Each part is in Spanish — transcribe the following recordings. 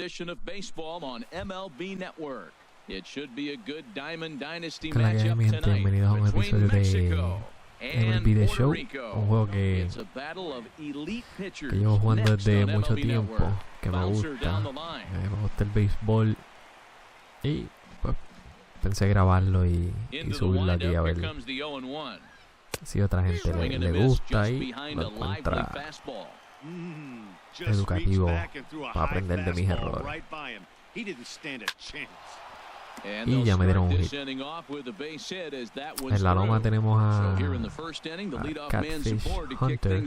edition of baseball on MLB Network. It should be a good Diamond Dynasty Hola, matchup gente, tonight bienvenidos a un between episodio de Mexico MLB The and Show, Puerto Rico. un juego que It's a battle of elite pitchers llevo jugando next desde on mucho MLB tiempo, Network. que me Bouncer gusta, down the line. me gusta el béisbol y pues pensé grabarlo y Into the subirlo aquí a windup, ver here comes the 0-1. si otra gente Swing and le a miss gusta just y behind lo a lively encuentra fastball. educativo para aprender de mis errores. Y ya me dieron un hit. En la loma tenemos a Catfish Hunter.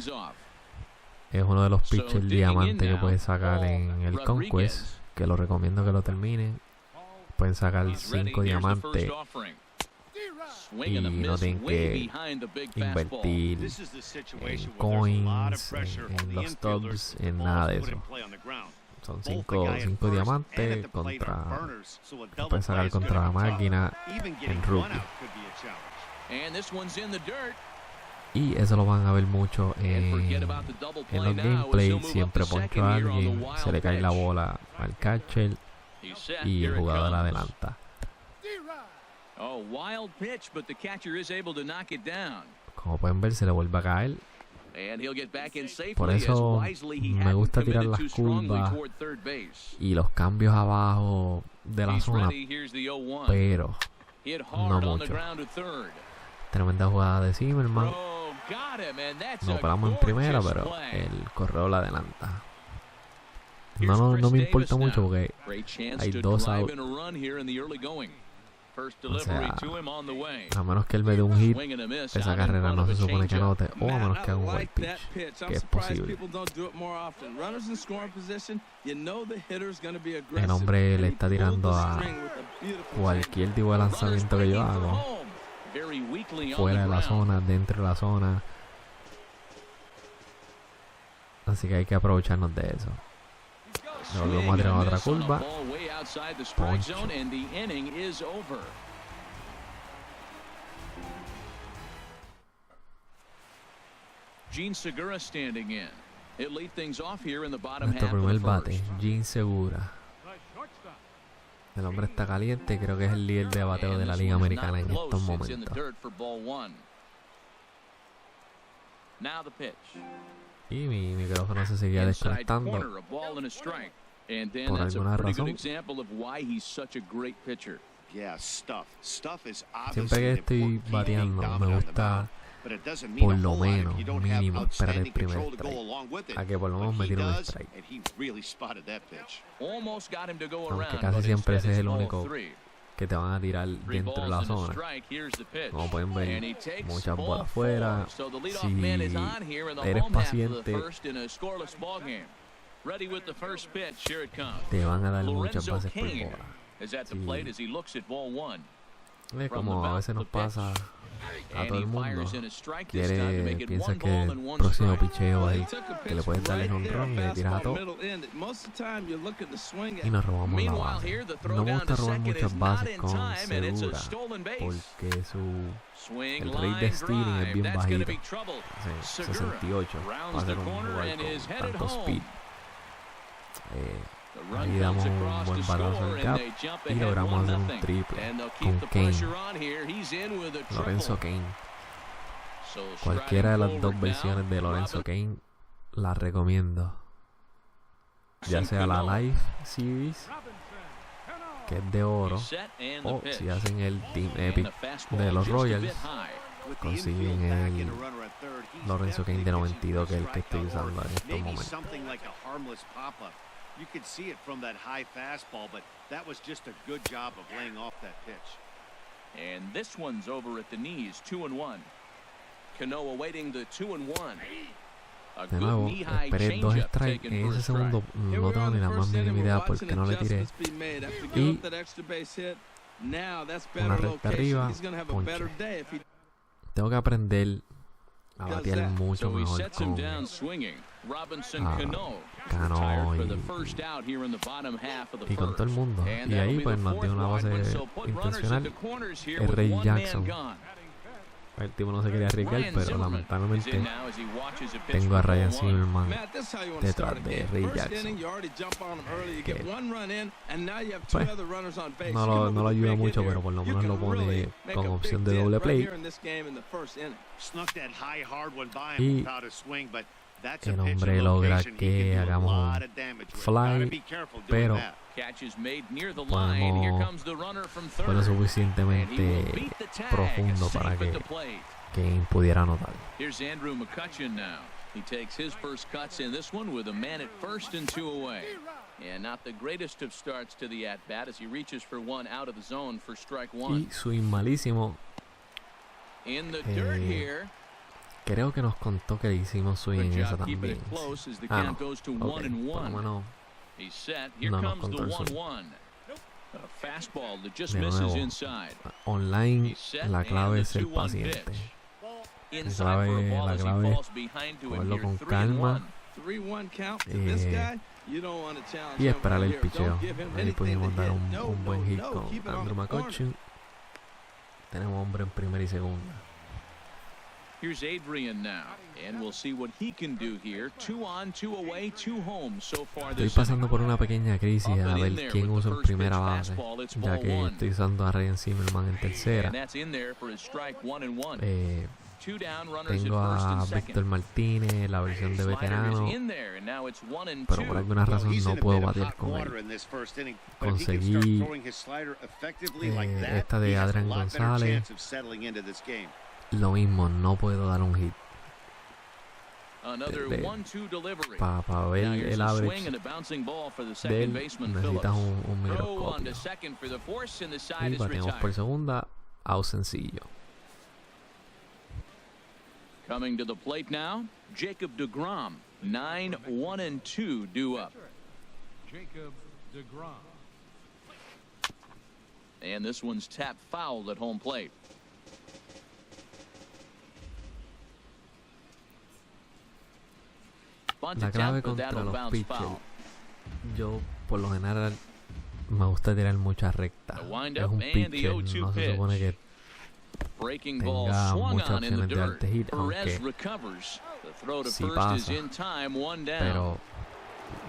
Es uno de los pitchers diamantes que puedes sacar en el Conquest, que lo recomiendo que lo terminen. Pueden sacar 5 diamantes y no tienen que invertir en coins, en los tubs, en nada de eso. Son 5 diamantes contra, pueden sacar contra la máquina en Rubo. Y eso lo van a ver mucho en los gameplays. Siempre poncho a alguien, se le cae la bola al catcher y el jugador adelanta. Como pueden ver, se le vuelve a caer. Por eso me gusta tirar las curvas y los cambios abajo de la zona, pero no mucho. Tremenda jugada de Zimmerman. Nos paramos en primera, pero el correo la adelanta. No me importa mucho porque hay 2 outs. O sea, a menos que él me dé un hit, esa carrera no se supone que anote, o a menos que haga un buen pitch, que es posible. El hombre le está tirando a cualquier tipo de lanzamiento que yo hago, fuera de la zona, dentro de la zona. Así que hay que aprovecharnos de eso. Le volvemos a tirar otra curva. Poncho. Nuestro primer bate, Gene Segura. El hombre está caliente, creo que es el líder de bateo de la Liga Americana en estos momentos. Y mi micrófono se seguía desconectando por alguna razón. Siempre que estoy bateando me gusta por lo menos mínimo esperar el primer strike, a que por lo menos me tire un strike, aunque casi siempre ese es el único que te van a tirar dentro de la zona. Como pueden ver, muchas bolas afuera. Si eres paciente, te van a dar muchas bases por bola. Es como a veces nos pasa a todo el mundo. Piensa que el próximo picheo es que le puedes dar el jonrón y le tiras a todo y nos robamos la base. No me gusta robar muchas bases con Segura porque el rate de stealing es bien bajito, 68 para hacer un jugador con tanto speed. Ahí damos un buen balazo al gap y logramos hacer un triple con Kane, Lorenzo Kane. Cualquiera de las 2 versiones de Lorenzo Kane las recomiendo, ya sea la Live Series, que es de oro, o si hacen el Team Epic de los Royals, consiguen el Lorenzo Kane de 92, que es el que estoy usando en estos momentos. You could see it from that high fastball, but that was just a good job of laying off that pitch. And this one's over at the knees, 2-1. Cano awaiting the 2-1. De nuevo, esperé 2 strikes. En ese segundo no tengo ni la más mínima idea por qué no le tiré. Y una recta arriba, ponche. Tengo que aprender a batear mucho mejor con Cano y con todo el mundo. Y ahí pues nos dio una base intencional. El Ray Jackson El tipo no se quería arriesgar, pero lamentablemente tengo a Ryan Zimmerman detrás de Ray Jackson, que pues, no lo ayuda mucho, pero por lo menos lo pone con opción de doble play. Y el hombre logra que hagamos un fly, pero fue lo suficientemente profundo para que Kane pudiera anotar. He takes his first cuts in this one with a man at first and 2 away. And not the greatest of starts to the at-bat as he reaches for one out of the zone for strike one. Y swing malísimo. In the dirt here. Creo que nos contó que hicimos swing en esa también. No. Okay. Por lo menos no nos contó el swing. De nuevo, online la clave es ser paciente. La clave es cogerlo con calma y esperar el picheo. Ahí pudimos dar un buen hit con Andrew McCutcheon. Tenemos hombre en primera y segunda. Here's Adrian now, and we'll see what he can do here. 2 on, 2 away, 2 home so far this. Estoy pasando por una pequeña crisis a ver quién usa en primera base, ya que estoy usando a Ryan Zimmerman en tercera. Tengo a Víctor Martínez, la versión de veterano, pero por alguna razón no puedo batear con él. Conseguí esta de Adrián González. Lo mismo, no puedo dar un hit. Para ver el average de él necesitas un microscopio. Y bateamos por segunda, out sencillo. Coming to the plate now, Jacob deGrom, 9-1-2 due up. Jacob deGrom. And this one's tapped foul at home plate. La clave contra los pitchers, yo por lo general me gusta tirar muchas rectas. Es un pitcher, no se supone que tenga muchas opciones de darte hit, aunque sí pasa, pero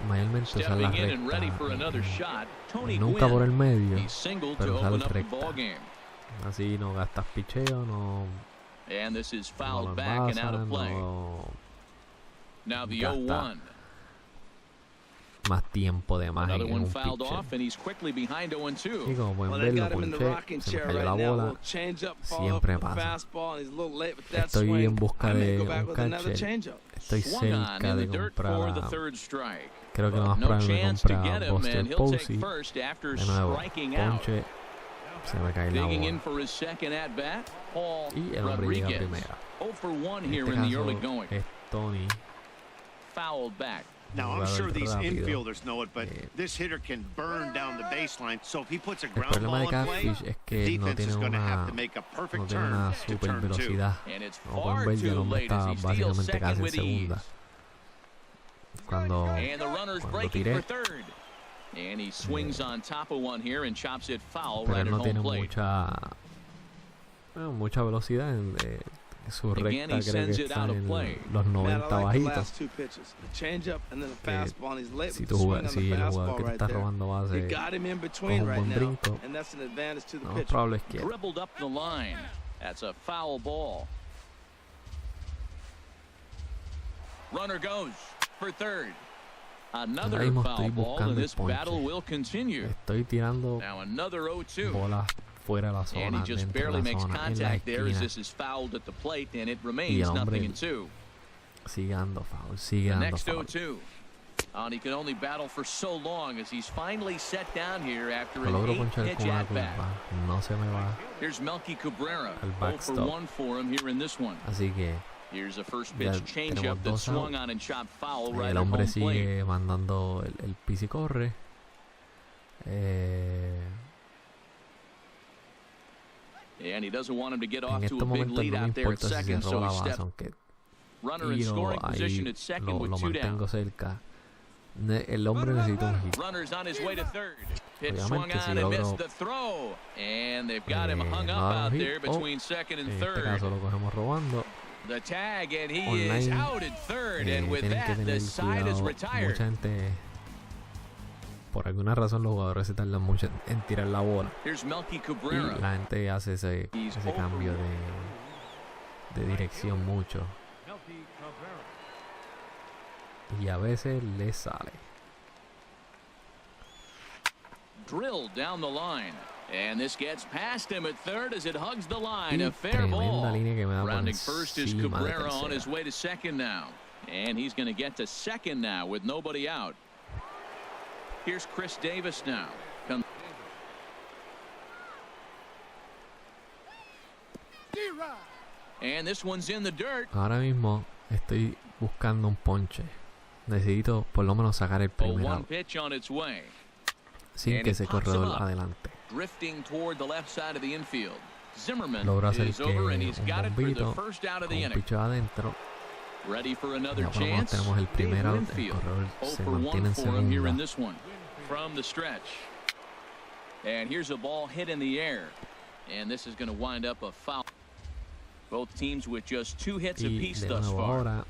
mayormente usar la recta, nunca por el medio, pero usar la recta. Así no gastas picheo, no lo envasas, gasta más tiempo de más en un pitcher. Y como pueden ver, lo ponché, se me cayó la bola, siempre pasa. Estoy en busca de un catcher, estoy cerca de comprar, creo que lo más probable me compra Buster Posey. De nuevo, ponche, se me cae la bola. Y el hombre llega a primera. En este caso es Tony. Now, I'm sure these infielders know it, but this hitter can burn down the baseline. So if he puts a ground ball in play, defense is going to have to make a perfect turn to turn two. Como pueden ver, el hombre está básicamente casi en segunda. Cuando tiré, pero él no tiene mucha velocidad en su recta, creo que está en los 90 bajitos. Si el jugador que te está robando base con un buen brinco, lo más probable es que ahora mismo estoy buscando el ponche. Estoy tirando bolas fuera de la zona, dentro de la zona, en la esquina. Y el hombre sigue dando foul, sigue dando foul. Lo logro ponchar con una curva, no se me va al backstop. Así que ya tenemos 2 outs. El hombre sigue mandando el pis y corre. En estos momentos no me importa si se roba la base, aunque tiro ahí lo mantengo cerca, El hombre necesita un hit. Obviamente si logro en este caso lo cogemos robando. Online tienen que tener cuidado. Mucha gente, por alguna razón, los jugadores se tardan mucho en tirar la bola y la gente hace ese cambio de dirección mucho y a veces le sale. Drilled down the line, and this gets past him at third as it hugs the line. A fair Tremenda ball. línea que me da por Rounding first is encima de Cabrera on tercera. his way to second now, and he's going to get to second now with nobody out. Here's Chris Davis now. And this one's in the dirt. Ahora mismo estoy buscando un ponche. Necesito por lo menos sacar el primer One out pitch on its way. sin que ese corredor adelante. Drifting toward the left side of the infield. Zimmerman Logro hacer is que over un and he's got it for the bombito first out of con the un inning. picho adentro. Ready for another Ya por lo menos chance. tenemos el primer out. El Infield. corredor 0 se for 1 mantiene en for him here in segunda. this one. From the stretch. And here's a ball hit in the air. And this is going to wind up a foul. Both teams with just 2 hits Y apiece de thus nuevo far. ahora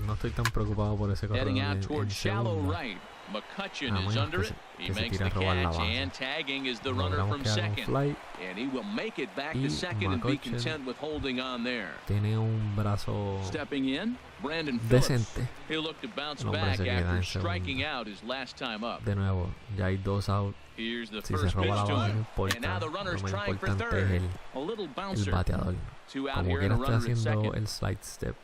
no estoy tan preocupado por ese corredor Heading out en towards shallow segunda. right. McCutcheon A is menos under que it. se- He que se makes tire the a robar la catch, base. and tagging is the runner Logramos from que haga un second. fly. And he will make it back Y to second and be McCutcheon content with holding on there. Tiene un brazo Stepping in, Brandon Phillips. decente. He'll look to bounce El hombre back se queda after en striking segunda. out his last time up. De nuevo, ya hay 2 out. Here's the Si se first pitch roba la to base no him. importa. And now the Lo runner's más trying for importante es third. el A little el bouncer. bateador. 2 out Como here and quiera a esté runner at haciendo second. el slide step,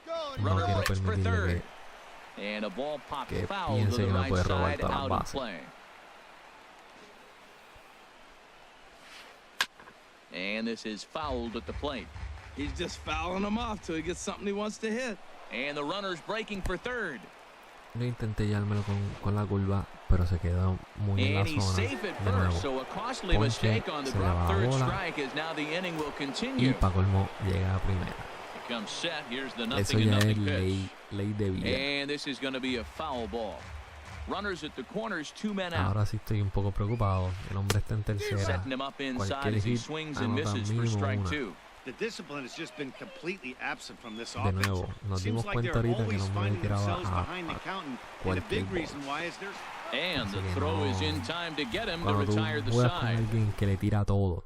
no Runner quiero waits for permitirle third. And a ball popped que foul to piense the que me right puede robar side, todas las out of bases. play. And this is fouled at the plate. He's just fouling them off till he gets something he wants to hit. And the runner's breaking for third. Yo intenté llevármelo con la curva, pero se quedó muy en la And he's zona. safe at De nuevo, first, so a costly ponche, mistake on the se le drop va la third bola. strike as now the inning will y continue. para colmo llega a primera. Comes set. Here's the Eso nothing and ya es nothing pitch. ley de vida. And this is going to be a foul ball. Runners at the corners, 2 men out. Ahora sí estoy un poco preocupado. El hombre está en tercera. Setting him up inside Cualquier as he hit swings and anota misses for mínimo strike una. 2. The discipline has just been completely absent from this De offense. nuevo, nos Seems dimos like cuenta they're ahorita que el always hombre finding tiraba themselves behind the count, and a cualquier big bola. reason why is there's And the Así que throw no- is in time to get him to Cuando tú retire the juegas con side. alguien que le tira todo,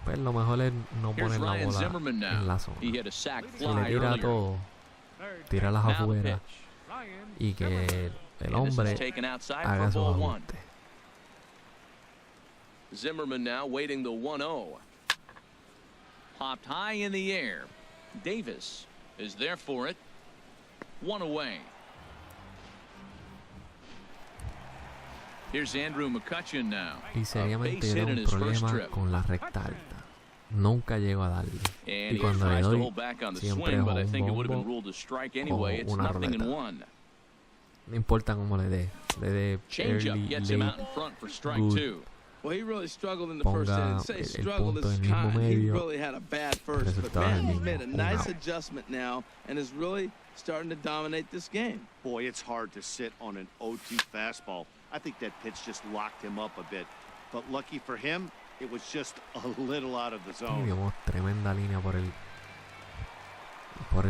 pues lo mejor es no Here's poner la Ryan bola Zimmerman en now. la zona. He hit a sac Si le fly tira earlier. todo, tíralas Now the afuera pitch. y que el And this hombre is taken outside for haga sus ball 1. ajustes. Zimmerman now waiting the 1-0. Popped high in the air. Davis is there for it. 1 away. Here's Andrew McCutcheon now. Y A seriamente base yo hit tengo in un his first problema trip. con la recta alta. Nunca llego a darle. And Y he cuando le tries to doy, hold back on the siempre swing, es but I un think it would have been bombo ruled a strike anyway. o It's una nothing in ruleta. 1. No importa cómo le dé Changeup early, gets him out late, in front for strike good. 2. Well, he really struggled in the first Ponga inning. Say el struggled punto is en el mismo kind. He medio, really had a bad first, but resultado man, es el he's mismo, made a un nice out. adjustment now and is really starting to dominate this game. boy, it's hard to sit on an 0-2 fastball. I think that pitch just locked him up a bit. But lucky for him, it was just a little out of the Y zone. vimos tremenda línea por el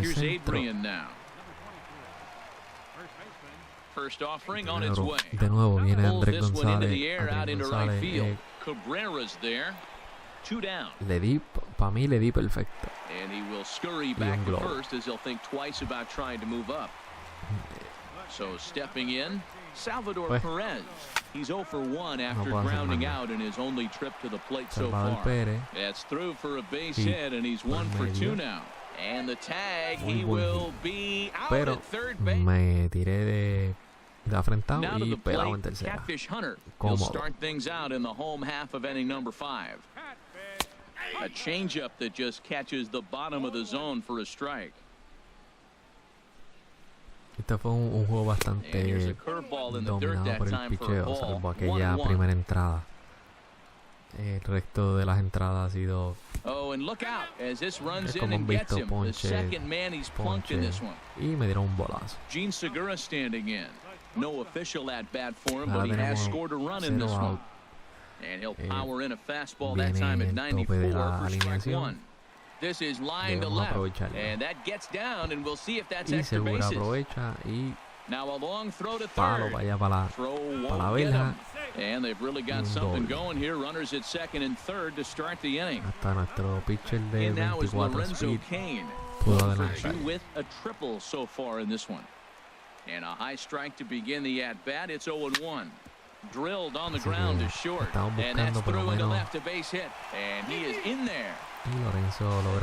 Here's centro. Adrian now. First offering on its Pero, way. de nuevo viene Pulls Andrés this one into González. the air out Andrés into right González, field. Cabrera's there. 2 down. le di, para mí le di perfecto. And he will scurry Y back un to globo. first as he'll think twice about trying to move up. So stepping in, Salvador Pues, Perez. He's 0 for 1 after puedo hacer grounding más nada. out in his only trip to the plate so Salvador far. Pérez, That's through for a base Sí, hit, and he's por 1 for 2 medio. now. And the tag, Muy he buen will be out pero at third base. me tiré de afrentado Now to y the pelado en plate, tercera. Catfish Hunter. He'll Cómodo. start things out in the home half of inning number 5. A changeup that just catches the bottom of the zone for a strike. Este fue un juego And here's a bastante curveball in the dirt dominado that por el time for a picheo, ball. salvo aquella 1-1. primera entrada. El resto de las entradas ha sido So, and look out as this runs in and gets him. The second man he's plunked in this one. Y me dieron un bolazo. Gene Segura standing in. No official at bat for him, but he has scored a run in this one. And he'll power in a fastball that time at 94 for strike one. This is line to left, and that gets down, and we'll see if that's extra bases. Now a long throw to third. Throw won't get him. And they've really got something going here. Runners at second and third to start the inning. And now is Lorenzo Cain. 2 with a triple so far in this one. And a high strike to begin the at-bat. It's 0-1. Drilled on the ground to short. And that's through into left, a base hit. And he is in there.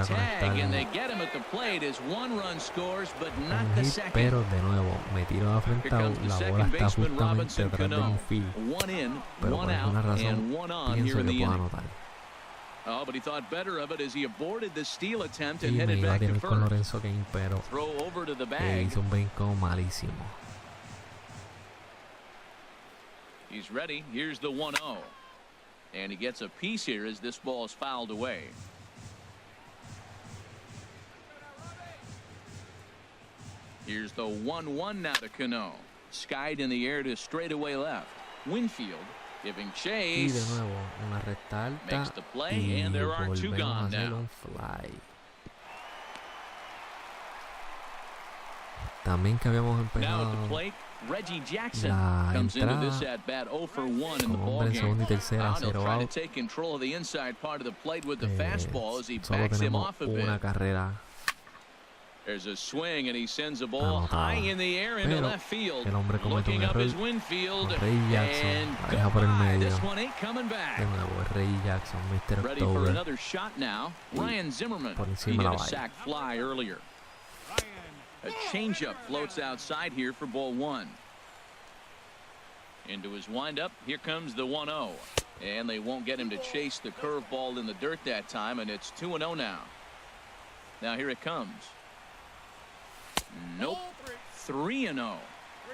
Tag, and they get him at the plate as 1 run scores, but not the second. Pero de nuevo, me tiro de frente, la bola está justamente detrás del infield. Pero por alguna razón pienso que puedo anotar. Oh, but he thought better of it as he aborted the steal attempt and Y me headed iba a back to tirar con first. Lorenzo Cain, pero Throw over to the bag. hizo un brinco malísimo. He's ready. Here's the 1-0. And he gets a piece here as this ball is fouled away. Here's the 1-1 now to Cano. Skied in the air to straightaway left. Winfield giving Y de chase. nuevo, una recta alta. Makes the play, Y and there are 2 volvemos a gone hacer now. un fly. También que habíamos Now at empezado the plate, Reggie Jackson la comes into entrada this at bat 0 for 1 in the con ball hombre en game. segunda y tercera, Now he'll 0 try to out. take control of the inside part of the plate with the fastball as he Solo backs him tenemos off a una bit. carrera There's a swing and he sends a ball anotada. high in the air into Pero left field. el hombre comete un Looking up error. his Winfield Ray Jackson and la deja por el goodbye. medio. This one ain't coming back. De nuevo, Ray Jackson, Mr. Ready for October. another shot now. Ryan Zimmerman. por He encima got la a valla. sac fly earlier. A changeup floats outside here for ball 1. Into his windup. Here comes the 1-0. And they won't get him to chase the curveball in the dirt that time, and it's 2-0 now. Now here it comes. Nope. 3-0.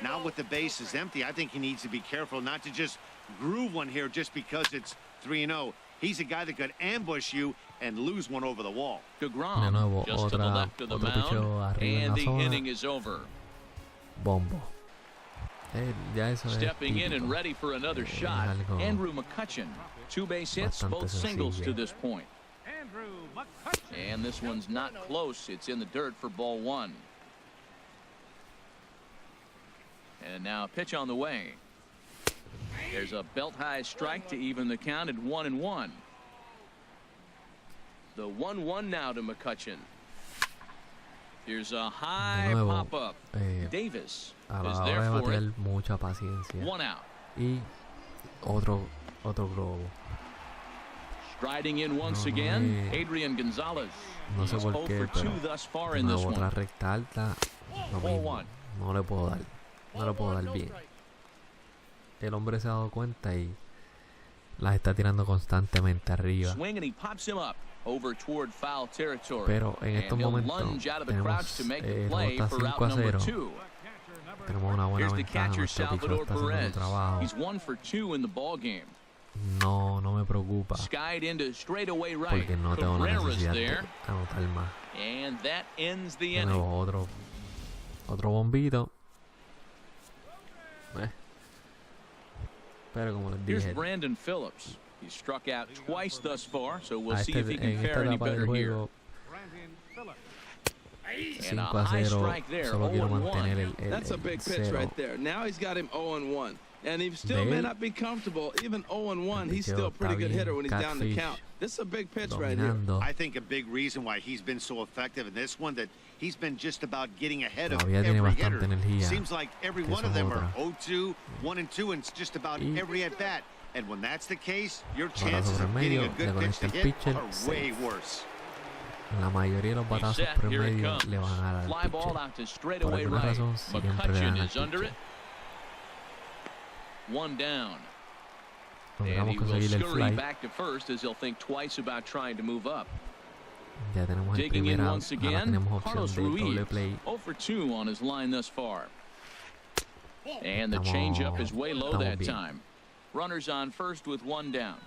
Now with the bases empty, I think he needs to be careful not to just groove one here just because it's 3-0. He's a guy that could ambush you and lose one over the wall. DeGrom De nuevo, just to the left of the otro picheo mound, arriba en and la the zona. inning is over. Bombo. Ya eso Stepping es in and ready for another shot, algo Andrew McCutchen. 2 base hits, bastante both singles sencillo. to this point. And this one's not close. It's in the dirt for ball 1. And now a pitch on the way. There's a belt-high strike to even the count at 1-1. The 1-1 now to McCutchen. Here's a high pop-up. Davis a is la there hora de for it. bater mucha paciencia. 1 out. Y otro globo. Striding in once again, Adrian Gonzalez. No sé He's por 0 qué, for 2 pero thus far de in this nuevo otra one. recta alta. Lo Ball mismo. 1. No le puedo dar. No le puedo dar bien. El hombre se ha dado cuenta y las está tirando constantemente arriba. Swing and he pops him up over toward foul territory. Pero en And estos he'll momentos lunge out of the crouch tenemos to make the play está for out 5-0. number 2. Tenemos una buena Here's the ventaja. catcher Nuestro picheo Salvador está haciendo Perez. su trabajo. He's 1 for 2 in the ball game. No me preocupa. Skied into straightaway right. Porque no tengo la Cabrera's necesidad de there. anotar más. And that ends the De inning. nuevo otro bombito. Pero como les Here's dije, Brandon Phillips. He's struck out twice thus far, so we'll a see if he can en esta fare any etapa del better here. juego And a high 5-0, strike there, solo quiero 0-1. mantener el That's a big pitch cero. right there. Now he's got him 0-1. And he still De may él. not be comfortable. Even 0-1, El he's picheo still a pretty está good bien, hitter when he's down the catfish, count. This is a big pitch right here. dominando. I think a big reason why he's been so effective in this one that he's been just about getting ahead of Todavía tiene every bastante hitter. energía, Seems like every que one of eso es them are otra. 0-2, 1-2, and it's just about Y every at bat. And when that's the case, your bola chances sobre of el getting medio, a good le pitch to conecta el hit pitcher, are way safe. worse. La mayoría de los batazos Set, por el here it medio comes. le van a dar al Fly ball pitcher. out to Por straightaway alguna right. razón siempre le McCutchen dan al is under pitcher. it. 1 down. And Logramos he will conseguir el scurry fly. back to first as he'll think twice about trying to move up. Ya tenemos el Digging in primer out. once Ahora again, tenemos Carlos opción de doble Ruiz. play. 0 for 2 on his line thus far. And the Estamos- changeup is way low estamos that bien. time. Runners on first with 1 down.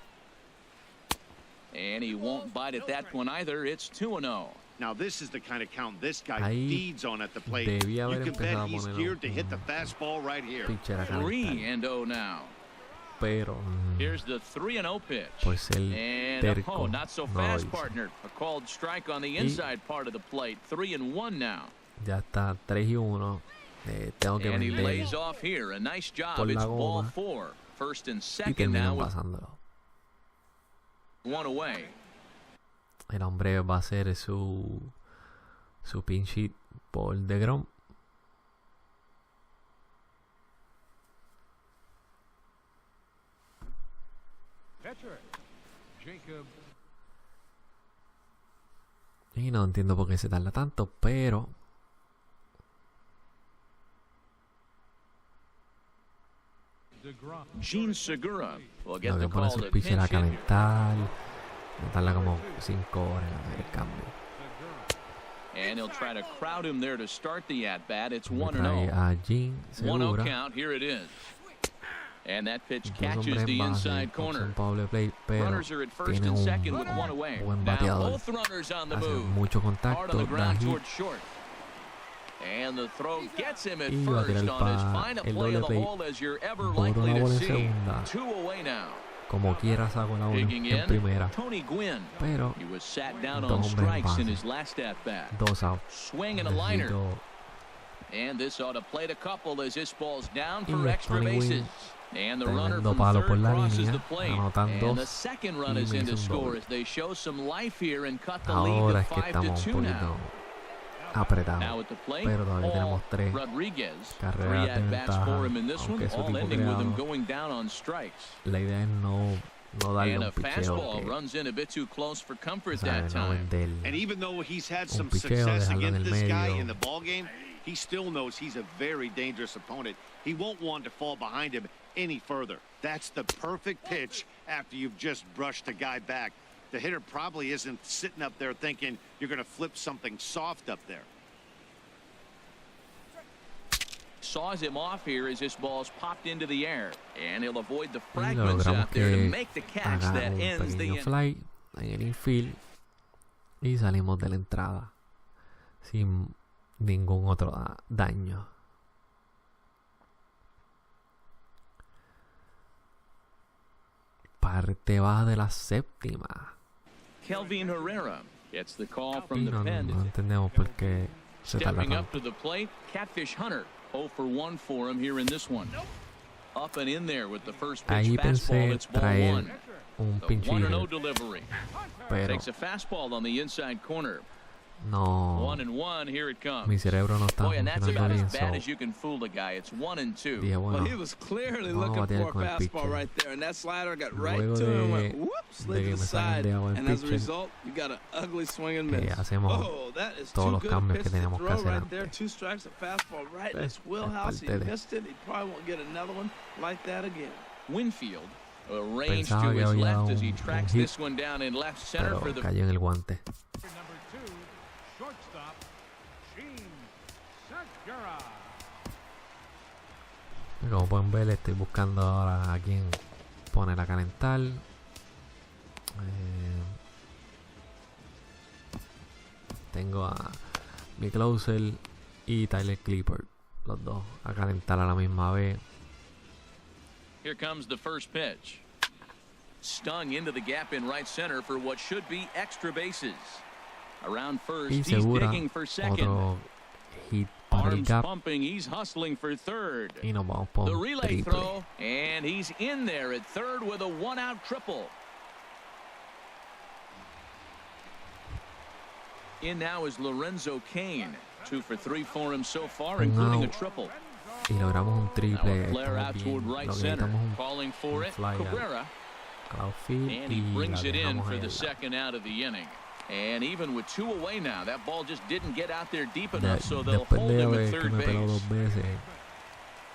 And he won't bite at that one either. It's 2-0. Now this is the kind of count this guy feeds on at the plate. You can bet he's geared to hit the fastball right here. 3-0 now. Pero here's the 3-0 pitch. Por ser terco, not so fast, partner. A called strike on the inside part of the plate. 3-1 now. Ya está 3-1. Tengo que and he vender lays off here. A nice job. por la It's goma, ball 4. First and y second now. pasándolo. 1 away. El hombre va a hacer su pinch hit por DeGrom. Y no entiendo por qué se tarda tanto, pero Gene Segura will get lo the que pone call sus to pitches a pinch hit. calentar. Me tarda como 5 horas en hacer el cambio. And he'll try to crowd him there to start the at-bat. It's Me 1-0. trae a Gene 1-0 Segura. count. Here it is. And that pitch Dos catches hombres the en base, inside corner. opción doble play, pero Runners are at first tiene and un second with 1 away. buen Now bateador. both runners on the Hace move. mucho Hard on contacto, the da ground hit towards short. And the throw gets him at y va a first tirar on his para final el play doble of the play. hole as you're ever Por likely una to bola en see. segunda. 2 away now. Como quiera saco la bola Digging en in, primera, Tony Gwynn. pero He was sat down dos on hombres en strikes in base. his last at-bat. 2 outs. Swing and a liner. Necesito And this ought to plate a couple as this ball's down Y for es extra Tony bases. Gwynn, And the runner tremendo from palo por third la crosses línea, the plate. anotan And dos the second run y is me in to hizo un score doble. as they show some life here and cut the Ahora lead es to que 5 to estamos 2 un now. poquito Now apretados, at the plate, pero todavía tenemos Paul 3 Rodriguez. 3 carreras de at-bats ventaja, for him in this one, aunque su all tipo ending with him creado. going down on strikes. La idea es no darle And un a picheo fastball que, runs in a bit too close for comfort ¿sabes? that No time. vender. And even though he's had Un some picheo, success dejarlo en against el this guy medio. in the ball game, he still knows he's a very dangerous opponent. He won't want to fall behind him any further. That's the perfect pitch after you've just brushed a guy back. The hitter probably isn't sitting up there thinking you're going to flip something soft up there. Saws him off here as this ball's popped into the air, and he'll avoid the Y fragments logramos out there to que make the catch haga that un ends the pequeño fly en el infield y salimos de la entrada sin ningún otro daño. Parte baja de la séptima. Kelvin Herrera gets the call Y from the no pen. entendemos por qué se tarda Stepping up tanto. to the plate, Catfish Hunter 0 for 1 for him here in this one. Up and in there with the first pitch Ahí fastball. pensé It's ball traer 1. un The pinch 1-0 hitter, delivery. pero Takes a fastball on the inside corner. no, 1-1, here it comes. mi cerebro no está Boy, and that's funcionando about bien, as bad so as you can fool the guy. It's 1-2. dije, Well, bueno, he was clearly vamos a looking batear for con a el fastball pitcher. right there, and that slider got right Luego to him and de went whoops, slid que to me the saquen side, de agua el and as a pitcher, result, you got an ugly swing and que miss. hacemos Oh, that is todos too los good a cambios pitch que to teníamos que throw hacer right there. antes. 2 strikes, a fastball right in Es his wheelhouse. He parte de. missed it. He probably won't get another one like that again. Winfield arranged to Pensaba que his había left as he un tracks hit, this one down in left center pero for the cayó en el guante. Y como pueden ver, estoy buscando ahora a quién poner a calentar. Tengo a mi closer y Tyler Clippard, los dos a calentar a la misma vez. Here comes the first pitch. Stung into the gap in right center for what should be extra bases. Around first, Y he's Segura digging for second. otro hit para el Arms gap pumping, he's hustling for third. y nos vamos por The un relay triple. throw, and he's in there at third with a 1-out triple. In now is Lorenzo Cain. 2 for 3 for him so far, including a triple. Y logramos un Now triple. a flare Estamos out bien. toward right Lo que center. necesitamos Calling for un it, fly Cabrera. al outfield And he y brings la it in dejamos for en the la- second out of the inning. And even with 2 away now, that ball just didn't get out there deep enough, so they'll Después hold de him at haber que third me peló base. 2 veces,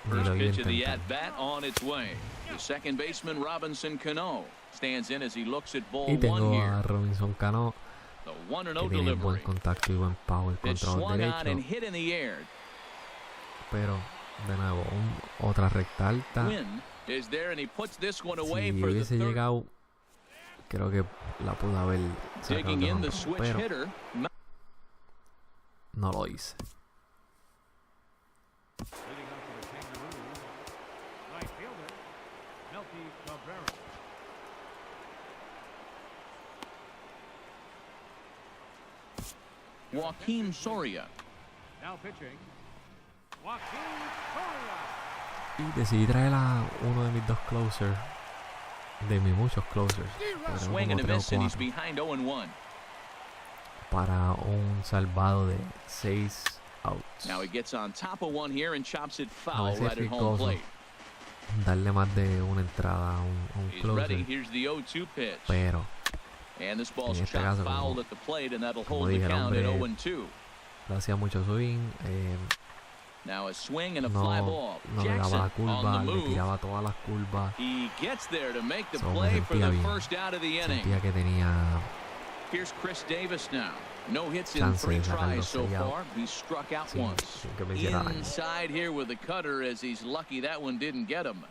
ni First lo iba a pitch of the intentar. at-bat on its way. The second baseman, Robinson Cano, stands in as he looks at ball Y 1 tengo here. a Robinson Cano, The que 1-0 tiene buen delivery. contacto y buen power Pitch contra los swung on and derechos, hit in the air. pero de nuevo otra recta alta. Wynn is there and he puts this one away Si for the hubiese third. llegado Creo que la pudo haber sacado de honrón, pero no lo hice. Joaquin Soria. Y decidí traer a uno de mis dos closers, de mis muchos closers, Swing and a miss, and he's behind 0-1. Para un salvado de 6 outs. Now he gets on top of one here and chops it foul right at home plate. Darle más de una entrada a un closer. Here's the 0-2 pitch. Pero and this ball's chopped foul at the plate, and that'll hold the count at 0-2. Lo hacía mucho swing. Now a swing and a fly ball. No le daba la curva, le tiraba todas las curvas. He gets there to make the play for the first out of the inning. Sentía que tenía Here's Chris Davis now. No hits in 3 tries so far. He struck out once. Inside here with the cutter, as he's lucky that one didn't get him.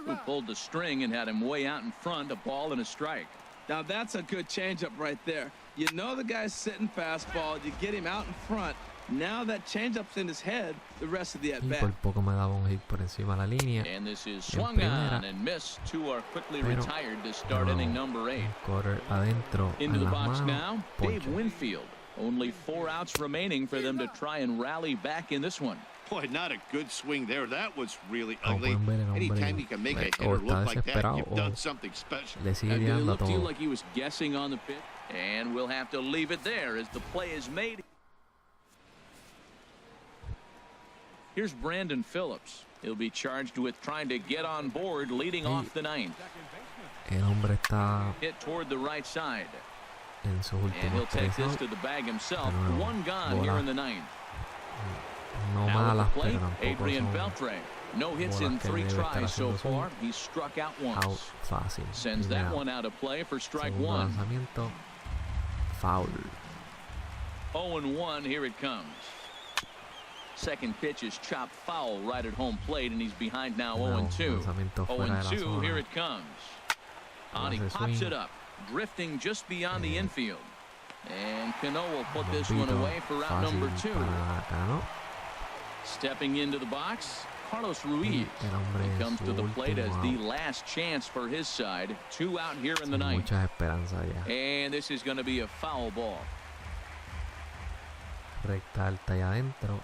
Who pulled the string and had him way out in front, a ball and a strike. Now that's a good changeup right there. You know the guy's sitting fastball. You get him out in front. Now that changeup's in his head. The rest of the at bat. Por poco me daba un hit por encima de la línea. And this is swung on and missed. 2 are quickly retired to start inning number 8. Correr adentro. Into the box now, Dave Winfield. Only 4 outs remaining for them to try and rally back in this one. Boy, not a good swing there. That was really ugly. Anytime you can make a hitter look like that, you've done something special. Le sigue Did it tirando look to you todo. like he was guessing on the pitch? And we'll have to leave it there as the play is made. Here's Brandon Phillips. He'll be charged with trying to get on board, leading off the 9th. El hombre está Hit toward the right side. en sus And he'll últimos take 3 this outs. to the bag himself. De nuevo, 1 gone bola. here in the 9th. No Now at malas, the plate, pero tampoco Adrian son Beltre. No hits bolas in que 3 debe estar tries so haciendo swing. far. He's struck out out once. fácil. Sends that Primera. one out of play for strike Segundo 1. lanzamiento, foul. 0-1, here it comes. Second pitch is chopped foul right at home plate, and he's behind now 0-2. 0-2, here it comes. And he pops it up, drifting just beyond the infield. And Cano will put this one away for route number 2. Stepping into the box, Carlos Ruiz. He comes to the plate as the last chance for his side. 2 out here in the 9th. And this is going to be a foul ball. Recta alta y adentro.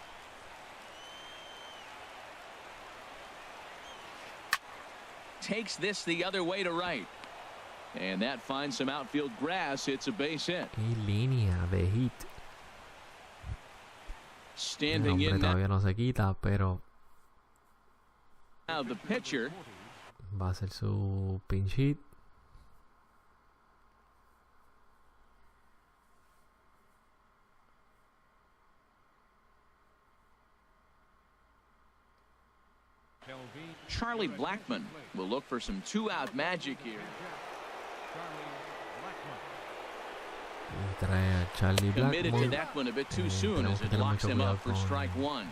Takes this the other way to right. And that finds some outfield grass. It's a base hit. Y línea de hit. Standing in todavía no se quita, pero now the pitcher. Va a ser su pinch hit. Charlie Blackmon will look for some 2-out magic here. Committed to that one a bit too soon as it locks him up for strike 1.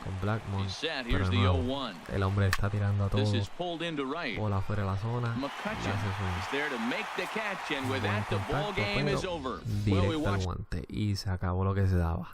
He's set. Here's the 0-1. El hombre está tirando a todo. This is pulled into right. Bola fuera de la zona. McCutcheon is there to make the catch, and with that, the ball game is over. Directo al guante y se acabó lo que se daba.